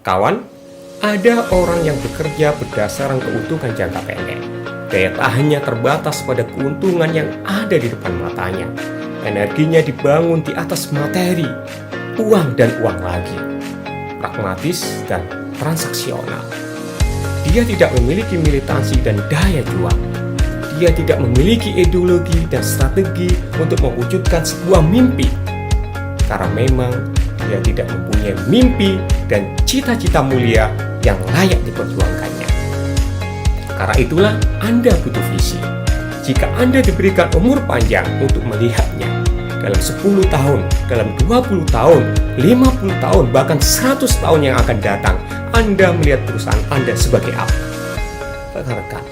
Kawan, ada orang yang bekerja berdasarkan keuntungan jangka pendek. Daya tahannya terbatas pada keuntungan yang ada di depan matanya. Energinya dibangun di atas materi, uang dan uang lagi. Pragmatis dan transaksional. Dia tidak memiliki militansi dan daya juang. Dia tidak memiliki ideologi dan strategi untuk mewujudkan sebuah mimpi. Karena memang dia tidak mempunyai mimpi dan cita-cita mulia yang layak diperjuangkannya. Karena itulah Anda butuh visi. Jika Anda diberikan umur panjang untuk melihatnya, dalam 10 tahun, dalam 20 tahun, 50 tahun, bahkan 100 tahun yang akan datang, Anda melihat perusahaan Anda sebagai apa? Rekan-rekan,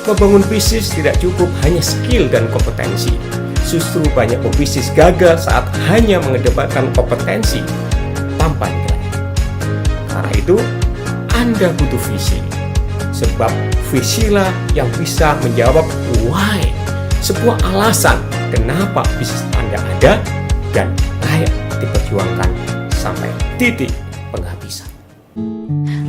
membangun bisnis tidak cukup hanya skill dan kompetensi. Justru banyak pebisnis gagal saat hanya mengedepankan kompetensi tanpa nilai. Karena itu, Anda butuh visi. Sebab visilah yang bisa menjawab why, sebuah alasan kenapa bisnis Anda ada dan layak diperjuangkan sampai titik penghabisan.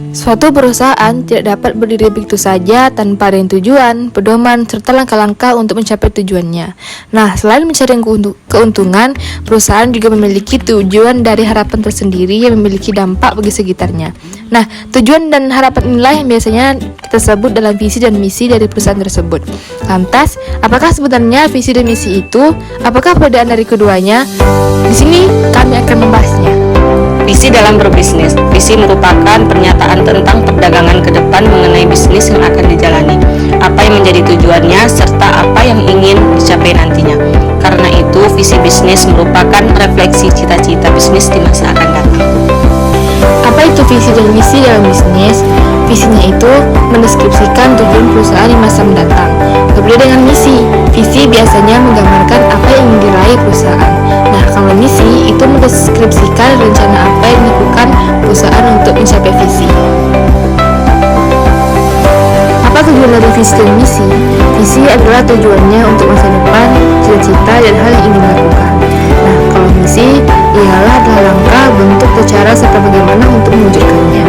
Suatu perusahaan tidak dapat berdiri begitu saja tanpa ada tujuan, pedoman, serta langkah-langkah untuk mencapai tujuannya. Nah, selain mencari keuntungan, perusahaan juga memiliki tujuan dari harapan tersendiri yang memiliki dampak bagi sekitarnya. Nah, tujuan dan harapan inilah yang biasanya kita sebut dalam visi dan misi dari perusahaan tersebut. Lantas, apakah sebenarnya visi dan misi itu? Apakah perbedaan dari keduanya? Di sini kami akan membahasnya. Visi dalam berbisnis. Visi merupakan pernyataan tentang perdagangan ke depan mengenai bisnis yang akan dijalani, apa yang menjadi tujuannya, serta apa yang ingin dicapai nantinya. Karena itu, visi bisnis merupakan refleksi cita-cita bisnis di masa akan datang. Apa itu visi dan misi dalam bisnis? Visinya itu mendeskripsikan tujuan perusahaan di masa mendatang. Berbeda dengan misi, visi biasanya menggambarkan apa yang ingin diraih perusahaan. Nah, kalau misi itu mendeskripsikan rencana apa yang dilakukan perusahaan untuk mencapai visi. Apa tujuan dari visi dan misi? Visi adalah tujuannya untuk masa depan, cita-cita, dan hal yang ingin dilakukan. Nah, kalau misi ialah adalah langkah, bentuk, atau cara serta bagaimana untuk mewujudkannya.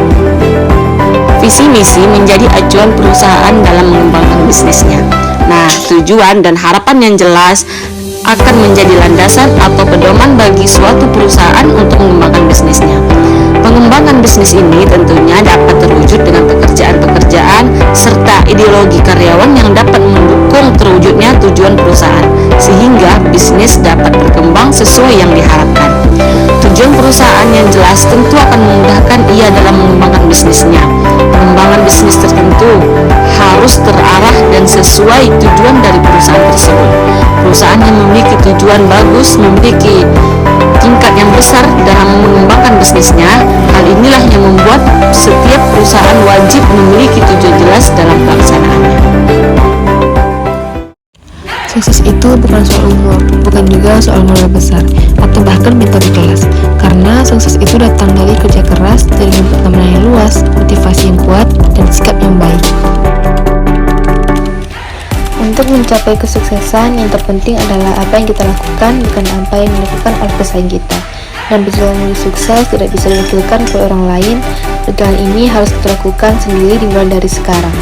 Visi misi menjadi acuan perusahaan dalam mengembangkan bisnisnya. Nah, tujuan dan harapan yang jelas akan menjadi landasan atau pedoman bagi suatu perusahaan untuk mengembangkan bisnisnya. Pengembangan bisnis ini tentunya dapat terwujud dengan pekerjaan-pekerjaan serta ideologi karyawan yang dapat mendukung terwujudnya tujuan perusahaan, sehingga bisnis dapat berkembang sesuai yang diharapkan. Tujuan perusahaan yang jelas tentu akan memudahkan ia dalam mengembangkan bisnisnya. Pengembangan bisnis tertentu harus terarah dan sesuai tujuan dari perusahaan tersebut. Perusahaan yang memiliki tujuan bagus memiliki tingkat yang besar dalam mengembangkan bisnisnya. Hal inilah yang membuat setiap perusahaan wajib memiliki tujuan jelas dalam pelaksanaannya. Sukses itu bukan soal umur, bukan juga soal modal besar, atau bahkan bintang di kelas. Karena sukses itu datang dari kerja keras, dari pertemanan yang luas, motivasi yang kuat, dan sikap yang baik. Untuk mencapai kesuksesan, yang terpenting adalah apa yang kita lakukan, bukan apa yang dilakukan oleh pesaing kita. Dan perjalanan menuju sukses tidak bisa dilakukan oleh orang lain. Perjalanan ini harus kita lakukan sendiri dimulai dari sekarang.